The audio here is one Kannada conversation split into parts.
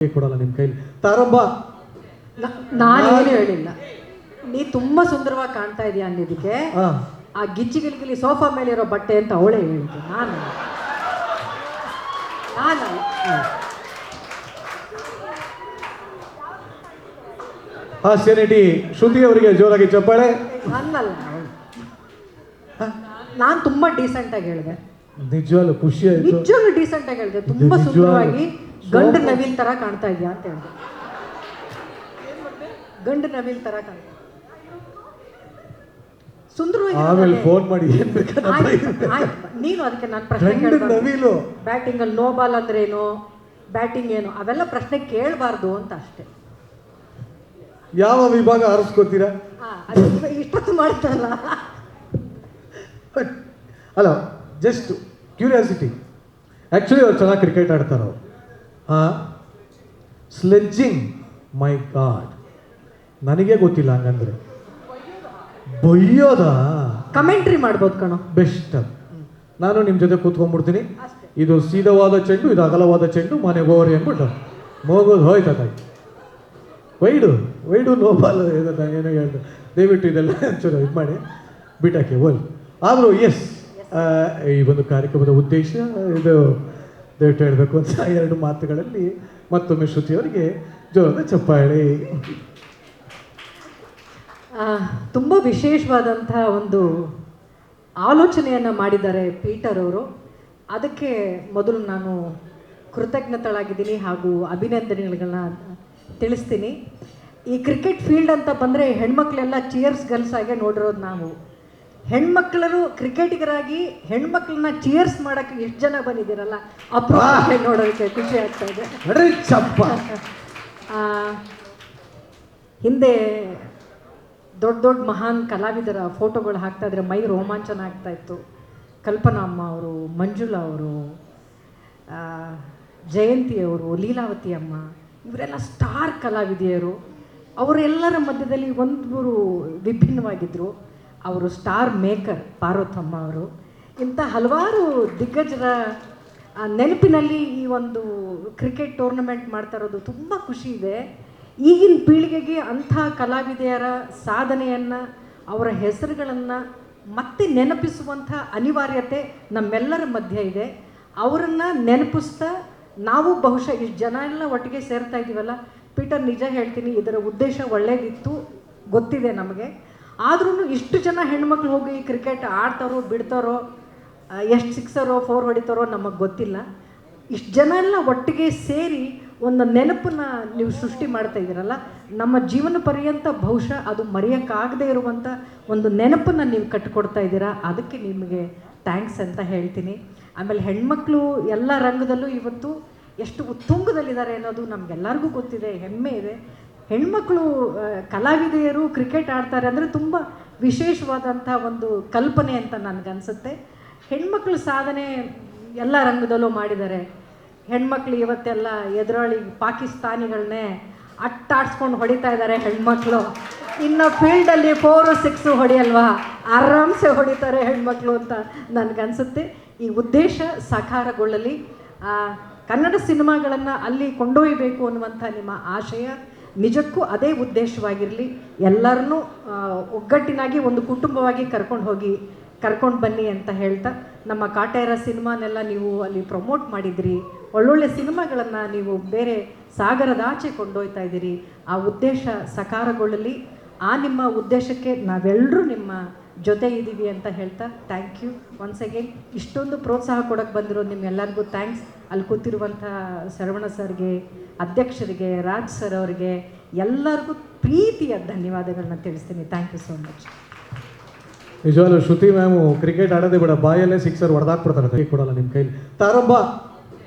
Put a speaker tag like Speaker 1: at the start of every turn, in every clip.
Speaker 1: ಕೊಡಲ್ಲ ನಿಮ್ಮ ಕೈಲಿ ತಾರಮ್ಮ.
Speaker 2: ನಾನೇನು ಹೇಳಿಲ್ಲ, ನೀ ತುಂಬಾ ಸುಂದರವಾಗಿ ಕಾಣ್ತಾ ಇದೀಯ ಅಂದಿದ್ದಕ್ಕೆ ಆ ಗಿಚ್ಚಿಗಿಲಿಗಿಲಿ ಸೋಫಾ ಮೇಲೆ ಇರೋ ಬಟ್ಟೆ ಅಂತ ಅವಳೇ ಹೇಳಿದ್ದು. ನಾನು
Speaker 1: ಹಾಸ್ಯ ನಟಿ ಶ್ರುತಿ ಅವರಿಗೆ ಜೋರಾಗಿ ಚಪ್ಪಾಳೆ.
Speaker 2: ಅನ್ನಲ್ಲ, ನಾನು ತುಂಬಾ ಡೀಸೆಂಟ್ ಆಗಿ ಹೇಳಿದೆ.
Speaker 1: ನಿಜವಾಗ್ಲೂ ಖುಷಿ ಆಯ್ತು.
Speaker 2: ನಿಜವಾಗ್ಲೂ ಡೀಸೆಂಟ್ ಆಗಿ ಹೇಳಿದೆ. ತುಂಬಾ ಸುಂದರವಾಗಿ ಗಂಡು ನವಿಲ್ ತರ ಕಾಣ್ತಾ ಇದೆಯಾ ಅಂತ ಹೇಳಿದೆ. ಗಂಡು ನವಿಲ್ ತರ ಕಾಣ್ತಾ ಸುಂದರವಾಗಿ.
Speaker 1: ಆಮೇಲೆ ಫೋನ್ ಮಾಡಿ
Speaker 2: ನೀನು ಅದಕ್ಕೆ ನಾನು ಪ್ರಶ್ನೆ ಕೇಳಬಾರ್ದು. ಬ್ಯಾಟಿಂಗ್ ಅಲ್ಲಿ ನೋ ಬಾಲ್ ಅಂದ್ರೆ ಏನು, ಬ್ಯಾಟಿಂಗ್ ಏನು, ಅವೆಲ್ಲ ಪ್ರಶ್ನೆ ಕೇಳಬಾರ್ದು ಅಂತ ಅಷ್ಟೇ.
Speaker 1: ಯಾವ ವಿಭಾಗ ಆರಿಸ್ಕೋತೀರಾ?
Speaker 2: ಇಷ್ಟೊತ್ತು ಮಾಡ್ತಾರಲ್ಲ.
Speaker 1: ಅಲ್ಲ, ಜಸ್ಟ್ ಕ್ಯೂರಿಯಾಸಿಟಿ. ಆ್ಯಕ್ಚುಲಿ ಅವ್ರು ಚೆನ್ನಾಗಿ ಕ್ರಿಕೆಟ್ ಆಡ್ತಾರೆ ಅವರು. ಸ್ಲೆಡ್ಜಿಂಗ್, ಮೈ ಗಾಡ್, ನನಗೆ ಗೊತ್ತಿಲ್ಲ. ಹಂಗಂದ್ರೆ ಬೈಯೋದ
Speaker 2: ಕಮೆಂಟ್ರಿ ಮಾಡ್ಬೋದು ಕಣೋ,
Speaker 1: ಬೆಸ್ಟ್. ನಾನು ನಿಮ್ಮ ಜೊತೆ ಕೂತ್ಕೊಂಡ್ಬಿಡ್ತೀನಿ. ಇದು ಸೀದವಾದ ಚೆಂಡು, ಇದು ಅಗಲವಾದ ಚೆಂಡು, ಮನೆಗೆ ಹೋಗ್ರಿ ಅಂದ್ಬಿಟ್ಟು ಹೋಗೋದು ಹೋಯ್ತಾಯಿ. ವೈಡು ನೋ ಬಾಲ್ ಏನೋ ಹೇಳ್ದು. ದಯವಿಟ್ಟು ಇದೆಲ್ಲ ಒಂಚೂರು ಇದು ಮಾಡಿ ಬಿಟ್ಟಾಕಿ ಹೋಲ್. ಆದರೂ ಎಸ್, ಈ ಒಂದು ಕಾರ್ಯಕ್ರಮದ ಉದ್ದೇಶ ಇದು ದಯವಿಟ್ಟು ಹೇಳಬೇಕು ಅಂತ ಎರಡು ಮಾತುಗಳಲ್ಲಿ ಮತ್ತೊಮ್ಮೆ ಶ್ರುತಿಯವರಿಗೆ ಜೋರದ ಚಪ್ಪಾಳೆ.
Speaker 2: ತುಂಬ ವಿಶೇಷವಾದಂಥ ಒಂದು ಆಲೋಚನೆಯನ್ನು ಮಾಡಿದ್ದಾರೆ ಪೀಟರ್ ಅವರು. ಅದಕ್ಕೆ ಮೊದಲು ನಾನು ಕೃತಜ್ಞತಳಾಗಿದ್ದೀನಿ ಹಾಗೂ ಅಭಿನಂದನೆಗಳನ್ನ ತಿಳಿಸ್ತೀನಿ. ಈ ಕ್ರಿಕೆಟ್ ಫೀಲ್ಡ್ ಅಂತ ಬಂದರೆ ಹೆಣ್ಮಕ್ಳೆಲ್ಲ ಚಿಯರ್ಸ್ ಗರ್ಲ್ಸ್ ಆಗೇ ನೋಡಿರೋದು ನಾವು. ಹೆಣ್ಮಕ್ಳರು ಕ್ರಿಕೆಟಿಗರಾಗಿ ಹೆಣ್ಮಕ್ಳನ್ನ ಚಿಯರ್ಸ್ ಮಾಡೋಕ್ಕೆ ಎಷ್ಟು ಜನ ಬಂದಿದ್ದೀರಲ್ಲ, ಅಪ್ರೂಪ ನೋಡೋದಕ್ಕೆ ಖುಷಿ ಆಗ್ತಾ ಇದೆ. ಹಿಂದೆ ದೊಡ್ಡ ದೊಡ್ಡ ಮಹಾನ್ ಕಲಾವಿದರ ಫೋಟೋಗಳು ಹಾಕ್ತಾ ಇದ್ರೆ ಮೈ ರೋಮಾಂಚನ ಆಗ್ತಾ ಇತ್ತು. ಕಲ್ಪನಾ ಅಮ್ಮ ಅವರು, ಮಂಜುಳಾ ಅವರು, ಜಯಂತಿ ಅವರು, ಲೀಲಾವತಿ ಅಮ್ಮ, ಇವರೆಲ್ಲ ಸ್ಟಾರ್ ಕಲಾವಿದೆಯರು. ಅವರೆಲ್ಲರ ಮಧ್ಯದಲ್ಲಿ ಒಂದೂರು ವಿಭಿನ್ನವಾಗಿದ್ದರು. ಅವರು ಸ್ಟಾರ್ ಮೇಕರ್ ಪಾರ್ವತಮ್ಮ ಅವರು. ಇಂಥ ಹಲವಾರು ದಿಗ್ಗಜರ ನೆನಪಿನಲ್ಲಿ ಈ ಒಂದು ಕ್ರಿಕೆಟ್ ಟೂರ್ನಮೆಂಟ್ ಮಾಡ್ತಾ ಇರೋದು ತುಂಬ ಖುಷಿ ಇದೆ. ಈಗಿನ ಪೀಳಿಗೆಗೆ ಅಂಥ ಕಲಾವಿದೆಯರ ಸಾಧನೆಯನ್ನು, ಅವರ ಹೆಸರುಗಳನ್ನು ಮತ್ತೆ ನೆನಪಿಸುವಂಥ ಅನಿವಾರ್ಯತೆ ನಮ್ಮೆಲ್ಲರ ಮಧ್ಯೆ ಇದೆ. ಅವರನ್ನು ನೆನಪಿಸ್ತಾ ನಾವು ಬಹುಶಃ ಇಷ್ಟು ಜನ ಎಲ್ಲ ಒಟ್ಟಿಗೆ ಸೇರ್ತಾ ಇದ್ದೀವಲ್ಲ. ಪೀಟರ್, ನಿಜ ಹೇಳ್ತೀನಿ, ಇದರ ಉದ್ದೇಶ ಒಳ್ಳೆಯದಿತ್ತು, ಗೊತ್ತಿದೆ ನಮಗೆ. ಆದ್ರೂ ಇಷ್ಟು ಜನ ಹೆಣ್ಮಕ್ಳು ಹೋಗಿ ಕ್ರಿಕೆಟ್ ಆಡ್ತಾರೋ ಬಿಡ್ತಾರೋ, ಎಷ್ಟು ಸಿಕ್ಸರೋ 4 ಹೊಡಿತಾರೋ ನಮಗೆ ಗೊತ್ತಿಲ್ಲ. ಇಷ್ಟು ಜನ ಎಲ್ಲ ಒಟ್ಟಿಗೆ ಸೇರಿ ಒಂದು ನೆನಪನ್ನು ನೀವು ಸೃಷ್ಟಿ ಮಾಡ್ತಾ ಇದ್ದೀರಲ್ಲ, ನಮ್ಮ ಜೀವನ ಪರ್ಯಂತ ಬಹುಶಃ ಅದು ಮರೆಯೋಕ್ಕಾಗದೇ ಇರುವಂಥ ಒಂದು ನೆನಪನ್ನು ನೀವು ಕಟ್ಟಿಕೊಡ್ತಾ ಇದ್ದೀರಾ. ಅದಕ್ಕೆ ನಿಮಗೆ ಥ್ಯಾಂಕ್ಸ್ ಅಂತ ಹೇಳ್ತೀನಿ. ಆಮೇಲೆ ಹೆಣ್ಮಕ್ಳು ಎಲ್ಲ ರಂಗದಲ್ಲೂ ಇವತ್ತು ಎಷ್ಟು ಉತ್ತುಂಗದಲ್ಲಿದ್ದಾರೆ ಅನ್ನೋದು ನಮಗೆಲ್ಲರಿಗೂ ಗೊತ್ತಿದೆ, ಹೆಮ್ಮೆ ಇದೆ. ಹೆಣ್ಮಕ್ಳು ಕಲಾವಿದೆಯರು ಕ್ರಿಕೆಟ್ ಆಡ್ತಾರೆ ಅಂದರೆ ತುಂಬ ವಿಶೇಷವಾದಂಥ ಒಂದು ಕಲ್ಪನೆ ಅಂತ ನನಗನ್ಸುತ್ತೆ. ಹೆಣ್ಮಕ್ಳು ಸಾಧನೆ ಎಲ್ಲ ರಂಗದಲ್ಲೂ ಮಾಡಿದ್ದಾರೆ. ಹೆಣ್ಮಕ್ಳು ಇವತ್ತೆಲ್ಲ ಎದುರಾಳಿ ಪಾಕಿಸ್ತಾನಿಗಳನ್ನೇ ಅಟ್ಟಾಡ್ಸ್ಕೊಂಡು ಹೊಡಿತಾ ಇದ್ದಾರೆ ಹೆಣ್ಮಕ್ಳು. ಇನ್ನು ಫೀಲ್ಡಲ್ಲಿ 4, 6 ಹೊಡೆಯಲ್ವಾ, ಆರಾಮ್ಸೆ ಹೊಡಿತಾರೆ ಹೆಣ್ಮಕ್ಳು ಅಂತ ನನಗನ್ಸುತ್ತೆ. ಈ ಉದ್ದೇಶ ಸಾಕಾರಗೊಳ್ಳಲಿ, ಕನ್ನಡ ಸಿನಿಮಾಗಳನ್ನು ಅಲ್ಲಿ ಕೊಂಡೊಯ್ಯಬೇಕು ಅನ್ನುವಂಥ ನಿಮ್ಮ ಆಶಯ ನಿಜಕ್ಕೂ ಅದೇ ಉದ್ದೇಶವಾಗಿರಲಿ. ಎಲ್ಲರನ್ನೂ ಒಗ್ಗಟ್ಟಿನಾಗಿ ಒಂದು ಕುಟುಂಬವಾಗಿ ಕರ್ಕೊಂಡು ಬನ್ನಿ ಅಂತ ಹೇಳ್ತಾ, ನಮ್ಮ ಕಾಟೇರ ಸಿನಿಮಾನೆಲ್ಲ ನೀವು ಅಲ್ಲಿ ಪ್ರಮೋಟ್ ಮಾಡಿದಿರಿ, ಒಳ್ಳೊಳ್ಳೆ ಸಿನಿಮಾಗಳನ್ನು ನೀವು ಬೇರೆ ಸಾಗರದಾಚೆ ಕೊಂಡೊಯ್ತಾ ಇದ್ದೀರಿ. ಆ ಉದ್ದೇಶ ಸಕಾರಗೊಳ್ಳಲಿ. ಆ ನಿಮ್ಮ ಉದ್ದೇಶಕ್ಕೆ ನಾವೆಲ್ಲರೂ ನಿಮ್ಮ ಜೊತೆ ಇದ್ದೀವಿ ಅಂತ ಹೇಳ್ತಾ ಥ್ಯಾಂಕ್ ಯು ಒನ್ಸ್ ಅಗೇನ್. ಇಷ್ಟೊಂದು ಪ್ರೋತ್ಸಾಹ ಕೊಡೋಕ್ಕೆ ಬಂದಿರೋ ನಿಮ್ಮೆಲ್ಲರಿಗೂ ಥ್ಯಾಂಕ್ಸ್. ಅಲ್ಲಿ ಕೂತಿರುವಂಥ ಶರವಣ ಸರ್ಗೆ, ಅಧ್ಯಕ್ಷರಿಗೆ, ರಾಜ್ ಸರ್ ಅವರಿಗೆ ಎಲ್ಲರಿಗೂ ಪ್ರೀತಿಯ ಧನ್ಯವಾದಗಳನ್ನ ತಿಳಿಸ್ತೀನಿ. Thank you so much.
Speaker 1: ನಿಜವಾಗ್ಲೂ ಶ್ರುತಿ ಮ್ಯಾಮು ಕ್ರಿಕೆಟ್ ಆಡೋದೇ ಬೇಡ, ಬಾಯಲ್ಲೇ ಸಿಕ್ಸರ್ ಹೊಡೆದಾಕ್ಬಿಡ್ತಾರೆ. ಕೊಡಲ್ಲ ನಿಮ್ಮ ಕೈಲಿ ತಾರಮ್ಮ.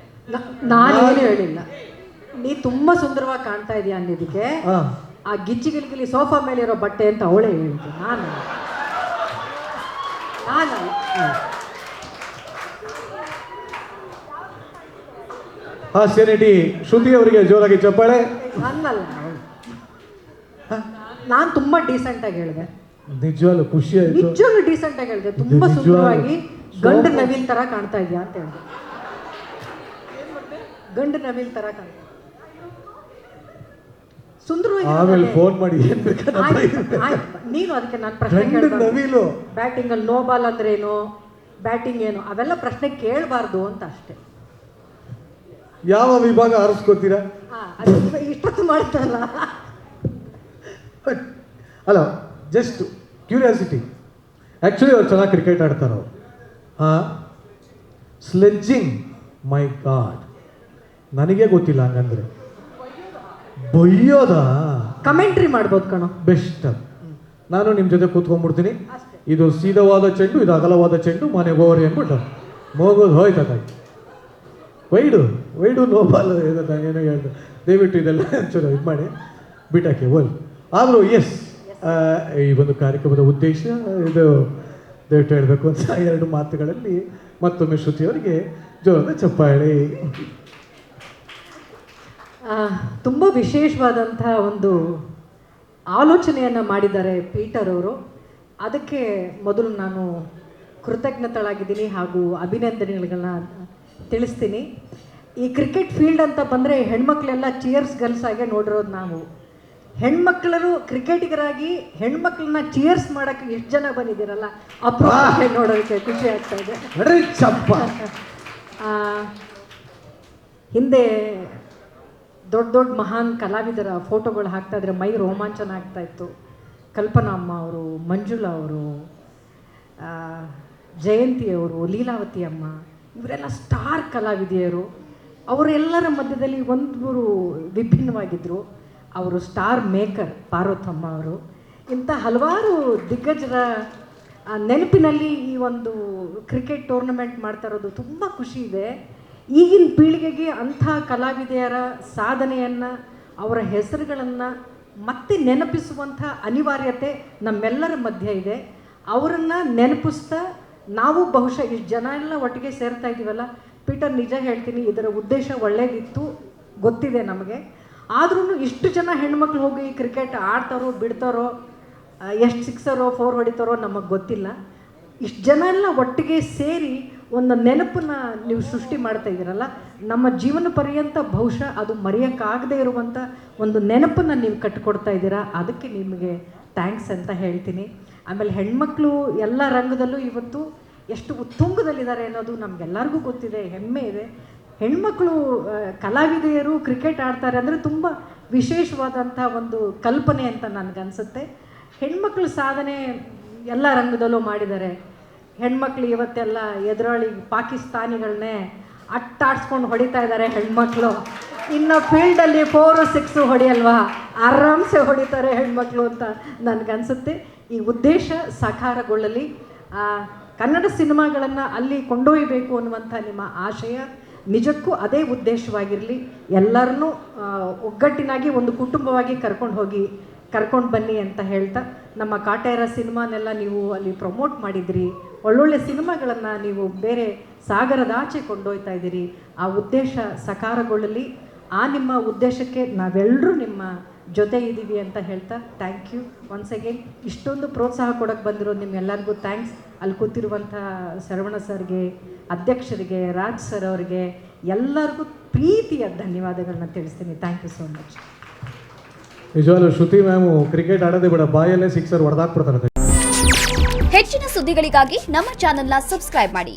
Speaker 2: ನಾನೇನು ಹೇಳಿಲ್ಲ, ನೀ ತುಂಬ ಸುಂದರವಾಗಿ ಕಾಣ್ತಾ ಇದೀಯ ಅಂದಿದ್ದಕ್ಕೆ ಆ ಗಿಚ್ಚಿಗಿಲಿಗಿಲಿ ಸೋಫಾ ಮೇಲೆ ಇರೋ ಬಟ್ಟೆ ಅಂತ ಅವಳೇ ಹೇಳಿದ್ದು. ನಾನು
Speaker 1: ಹಾಸ್ಯ ನಟಿ ಶ್ರುತಿ ಅವರಿಗೆ ಜೋರಾಗಿ ಚಪ್ಪಾಳೆ.
Speaker 2: ಅನ್ನಲ್ಲ, ನಾನು ತುಂಬ ಡೀಸೆಂಟ್ ಆಗಿ ಹೇಳಿದೆ.
Speaker 1: ನಿಜವಾಗ್ಲೂ ಖುಷಿ ಆಯ್ತು.
Speaker 2: ನಿಜವಾಗ್ಲೂ ಡೀಸೆಂಟ್ ಆಗಿ ಹೇಳಿದೆ. ತುಂಬ ಸುಂದರವಾಗಿ ಗಂಡು ನವಿಲ್ ತರ ಕಾಣ್ತಾ ಇದೆಯಾ ಅಂತ ಹೇಳಿದೆ. ಗಂಡು ನವಿಲ್ ತರ ಕಾಣ್ತಾ
Speaker 1: ಆಮೇಲೆ ಫೋನ್ ಮಾಡಿ ಏನ್ ಬೇಕಾದ್ರೆ
Speaker 2: ನೀನು ಅದಕ್ಕೆ ನಾನು ಪ್ರಶ್ನೆ
Speaker 1: ನವಿಲು
Speaker 2: ಬ್ಯಾಟಿಂಗಲ್ಲಿ ನೋ ಬಾಲ್ ಅಂದ್ರೇನು, ಬ್ಯಾಟಿಂಗ್ ಏನು, ಅವೆಲ್ಲ ಪ್ರಶ್ನೆ ಕೇಳಬಾರ್ದು ಅಂತ ಅಷ್ಟೇ.
Speaker 1: ಯಾವ ವಿಭಾಗ ಆರಿಸ್ಕೋತೀರಾ?
Speaker 2: ಇಷ್ಟೊತ್ತು ಮಾಡ್ತಾರಲ್ಲ.
Speaker 1: ಅಲ್ಲ, ಜಸ್ಟ್ ಕ್ಯೂರಿಯಾಸಿಟಿ. ಆ್ಯಕ್ಚುಲಿ ಅವ್ರು ಚೆನ್ನಾಗಿ ಕ್ರಿಕೆಟ್ ಆಡ್ತಾರೋ. ಸ್ಲೆಡ್ಜಿಂಗ್, ಮೈ ಗಾಡ್, ನನಗೆ ಗೊತ್ತಿಲ್ಲ ಹಂಗಂದ್ರೆ. ಬೈಯೋದ
Speaker 2: ಕಮೆಂಟ್ರಿ ಮಾಡ್ಬೋದು ಕಣೋ,
Speaker 1: ಬೆಸ್ಟ್. ನಾನು ನಿಮ್ಮ ಜೊತೆ ಕೂತ್ಕೊಂಡ್ಬಿಡ್ತೀನಿ. ಇದು ಸೀದವಾದ ಚೆಂಡು, ಇದು ಅಗಲವಾದ ಚೆಂಡು, ಮನೆಗೆ ಹೋಗ್ರಿ ಅಂದ್ಬಿಟ್ಟು ಹೋಗೋದು ಹೋಯ್ತಾಯ್ತು. ವೈಡು ನೋ ಬಾಲ್ ಏನೋ ಹೇಳ್ದು. ದಯವಿಟ್ಟು ಇದೆಲ್ಲ ಒಂಚೂರು ಇದು ಮಾಡಿ ಬಿಟ್ಟಾಕಿ ಹೋಲ್. ಆದರೂ ಎಸ್, ಈ ಒಂದು ಕಾರ್ಯಕ್ರಮದ ಉದ್ದೇಶ ಇದು ದಯವಿಟ್ಟು ಹೇಳಬೇಕು ಅಂತ 2 ಮಾತುಗಳಲ್ಲಿ ಮತ್ತೊಮ್ಮೆ ಶ್ರುತಿಯವರಿಗೆ ಜೋರದ ಚಪ್ಪಾಳೆ.
Speaker 2: ತುಂಬ ವಿಶೇಷವಾದಂಥ ಒಂದು ಆಲೋಚನೆಯನ್ನು ಮಾಡಿದ್ದಾರೆ ಪೀಟರ್ ಅವರು. ಅದಕ್ಕೆ ಮೊದಲು ನಾನು ಕೃತಜ್ಞತಳಾಗಿದ್ದೀನಿ ಹಾಗೂ ಅಭಿನಂದನೆಗಳನ್ನ ತಿಳಿಸ್ತೀನಿ. ಈ ಕ್ರಿಕೆಟ್ ಫೀಲ್ಡ್ ಅಂತ ಬಂದರೆ ಹೆಣ್ಮಕ್ಳೆಲ್ಲ ಚಿಯರ್ಸ್ ಗರ್ಲ್ಸ್ ಆಗೇ ನೋಡಿರೋದು ನಾವು. ಹೆಣ್ಮಕ್ಳರು ಕ್ರಿಕೆಟಿಗರಾಗಿ ಹೆಣ್ಮಕ್ಳನ್ನ ಚಿಯರ್ಸ್ ಮಾಡೋಕ್ಕೆ ಎಷ್ಟು ಜನ ಬಂದಿದ್ದೀರಲ್ಲ, ಅಪ್ರೂಪ ನೋಡೋದಕ್ಕೆ ಖುಷಿ ಆಗ್ತಾ ಇದೆ. ಹಿಂದೆ ದೊಡ್ಡ ದೊಡ್ಡ ಮಹಾನ್ ಕಲಾವಿದರ ಫೋಟೋಗಳು ಹಾಕ್ತಾ ಇದ್ರೆ ಮೈ ರೋಮಾಂಚನ ಆಗ್ತಾ ಇತ್ತು. ಕಲ್ಪನಾ ಅಮ್ಮ ಅವರು, ಮಂಜುಳಾ ಅವರು, ಜಯಂತಿ ಅವರು, ಲೀಲಾವತಿ ಅಮ್ಮ, ಇವರೆಲ್ಲ ಸ್ಟಾರ್ ಕಲಾವಿದೆಯರು. ಅವರೆಲ್ಲರ ಮಧ್ಯದಲ್ಲಿ ಒಂದೂರು ವಿಭಿನ್ನವಾಗಿದ್ದರು. ಅವರು ಸ್ಟಾರ್ ಮೇಕರ್ ಪಾರ್ವತಮ್ಮ ಅವರು. ಇಂಥ ಹಲವಾರು ದಿಗ್ಗಜರ ನೆನಪಿನಲ್ಲಿ ಈ ಒಂದು ಕ್ರಿಕೆಟ್ ಟೂರ್ನಮೆಂಟ್ ಮಾಡ್ತಾ ಇರೋದು ತುಂಬ ಖುಷಿ ಇದೆ. ಈಗಿನ ಪೀಳಿಗೆಗೆ ಅಂಥ ಕಲಾವಿದೆಯರ ಸಾಧನೆಯನ್ನು, ಅವರ ಹೆಸರುಗಳನ್ನು ಮತ್ತೆ ನೆನಪಿಸುವಂಥ ಅನಿವಾರ್ಯತೆ ನಮ್ಮೆಲ್ಲರ ಮಧ್ಯೆ ಇದೆ. ಅವರನ್ನು ನೆನಪಿಸ್ತಾ ನಾವು ಬಹುಶಃ ಇಷ್ಟು ಜನ ಎಲ್ಲ ಒಟ್ಟಿಗೆ ಸೇರ್ತಾ ಇದ್ದೀವಲ್ಲ. ಪೀಟರ್, ನಿಜ ಹೇಳ್ತೀನಿ, ಇದರ ಉದ್ದೇಶ ಒಳ್ಳೆಯದಿತ್ತು, ಗೊತ್ತಿದೆ ನಮಗೆ. ಆದ್ರೂ ಇಷ್ಟು ಜನ ಹೆಣ್ಮಕ್ಳು ಹೋಗಿ ಕ್ರಿಕೆಟ್ ಆಡ್ತಾರೋ ಬಿಡ್ತಾರೋ, ಎಷ್ಟು ಸಿಕ್ಸರೋ 4 ಹೊಡಿತಾರೋ ನಮಗೆ ಗೊತ್ತಿಲ್ಲ. ಇಷ್ಟು ಜನ ಎಲ್ಲ ಒಟ್ಟಿಗೆ ಸೇರಿ ಒಂದು ನೆನಪನ್ನು ನೀವು ಸೃಷ್ಟಿ ಮಾಡ್ತಾ ಇದ್ದೀರಲ್ಲ, ನಮ್ಮ ಜೀವನ ಪರ್ಯಂತ ಬಹುಶಃ ಅದು ಮರೆಯೋಕ್ಕಾಗದೇ ಇರುವಂಥ ಒಂದು ನೆನಪನ್ನು ನೀವು ಕಟ್ಟಿಕೊಡ್ತಾ ಇದ್ದೀರಾ. ಅದಕ್ಕೆ ನಿಮಗೆ ಥ್ಯಾಂಕ್ಸ್ ಅಂತ ಹೇಳ್ತೀನಿ. ಆಮೇಲೆ ಹೆಣ್ಮಕ್ಳು ಎಲ್ಲ ರಂಗದಲ್ಲೂ ಇವತ್ತು ಎಷ್ಟು ಉತ್ತುಂಗದಲ್ಲಿದ್ದಾರೆ ಅನ್ನೋದು ನಮಗೆಲ್ಲರಿಗೂ ಗೊತ್ತಿದೆ, ಹೆಮ್ಮೆ ಇದೆ. ಹೆಣ್ಮಕ್ಳು ಕಲಾವಿದೆಯರು ಕ್ರಿಕೆಟ್ ಆಡ್ತಾರೆ ಅಂದರೆ ತುಂಬ ವಿಶೇಷವಾದಂಥ ಒಂದು ಕಲ್ಪನೆ ಅಂತ ನನಗನ್ಸುತ್ತೆ. ಹೆಣ್ಮಕ್ಳು ಸಾಧನೆ ಎಲ್ಲ ರಂಗದಲ್ಲೂ ಮಾಡಿದ್ದಾರೆ. ಹೆಣ್ಮಕ್ಳು ಇವತ್ತೆಲ್ಲ ಎದುರಾಳಿ ಪಾಕಿಸ್ತಾನಿಗಳನ್ನೇ ಅಟ್ಟಾಡ್ಸ್ಕೊಂಡು ಹೊಡಿತಾ ಇದ್ದಾರೆ ಹೆಣ್ಮಕ್ಳು. ಇನ್ನು ಫೀಲ್ಡಲ್ಲಿ 4, 6 ಹೊಡಿಯಲ್ವಾ, ಆರಾಮ್ಸೆ ಹೊಡಿತಾರೆ ಹೆಣ್ಮಕ್ಳು ಅಂತ ನನಗನ್ಸುತ್ತೆ. ಈ ಉದ್ದೇಶ ಸಾಕಾರಗೊಳ್ಳಲಿ, ಕನ್ನಡ ಸಿನಿಮಾಗಳನ್ನು ಅಲ್ಲಿ ಕೊಂಡೊಯ್ಯಬೇಕು ಅನ್ನುವಂಥ ನಿಮ್ಮ ಆಶಯ ನಿಜಕ್ಕೂ ಅದೇ ಉದ್ದೇಶವಾಗಿರಲಿ. ಎಲ್ಲರನ್ನೂ ಒಗ್ಗಟ್ಟಿನಾಗಿ ಒಂದು ಕುಟುಂಬವಾಗಿ ಕರ್ಕೊಂಡು ಬನ್ನಿ ಅಂತ ಹೇಳ್ತಾ, ನಮ್ಮ ಕಾಟೇರ ಸಿನಿಮಾನೆಲ್ಲ ನೀವು ಅಲ್ಲಿ ಪ್ರಮೋಟ್ ಮಾಡಿದಿರಿ, ಒಳ್ಳೊಳ್ಳೆ ಸಿನಿಮಾಗಳನ್ನು ನೀವು ಬೇರೆ ಸಾಗರದಾಚೆ ಕೊಂಡೊಯ್ತಾ ಇದ್ದೀರಿ. ಆ ಉದ್ದೇಶ ಸಕಾರಗೊಳ್ಳಲಿ. ಆ ನಿಮ್ಮ ಉದ್ದೇಶಕ್ಕೆ ನಾವೆಲ್ಲರೂ ನಿಮ್ಮ ಜೊತೆ ಇದ್ದೀವಿ ಅಂತ ಹೇಳ್ತಾ ಥ್ಯಾಂಕ್ ಯು ಒನ್ಸ್ ಅಗೇನ್. ಇಷ್ಟೊಂದು ಪ್ರೋತ್ಸಾಹ ಕೊಡೋಕ್ಕೆ ಬಂದಿರೋದು ನಿಮ್ಮೆಲ್ಲರಿಗೂ ಥ್ಯಾಂಕ್ಸ್. ಅಲ್ಲಿ ಕೂತಿರುವಂಥ ಶರವಣ ಸರ್ಗೆ, ಅಧ್ಯಕ್ಷರಿಗೆ, ರಾಜ್ ಸರ್ ಅವರಿಗೆ ಎಲ್ಲರಿಗೂ ಪ್ರೀತಿಯ ಧನ್ಯವಾದಗಳನ್ನ ತಿಳಿಸ್ತೀನಿ. Thank you so much.
Speaker 1: ನಿಜವಾಗ್ಲೂ ಶ್ರುತಿ ಮ್ಯಾಮು ಕ್ರಿಕೆಟ್ ಆಡೋದೇ ಬೇಡ, ಬಾಯಲ್ಲೇ 6 ಹೊಡೆದಾಕ್ಬಿಡ್ತಾರೆ.
Speaker 3: ಹೆಚ್ಚಿನ ಸುದ್ದಿಗಳಿಗಾಗಿ ನಮ್ಮ ಚಾನೆಲ್ನ ಸಬ್ಸ್ಕ್ರೈಬ್ ಮಾಡಿ.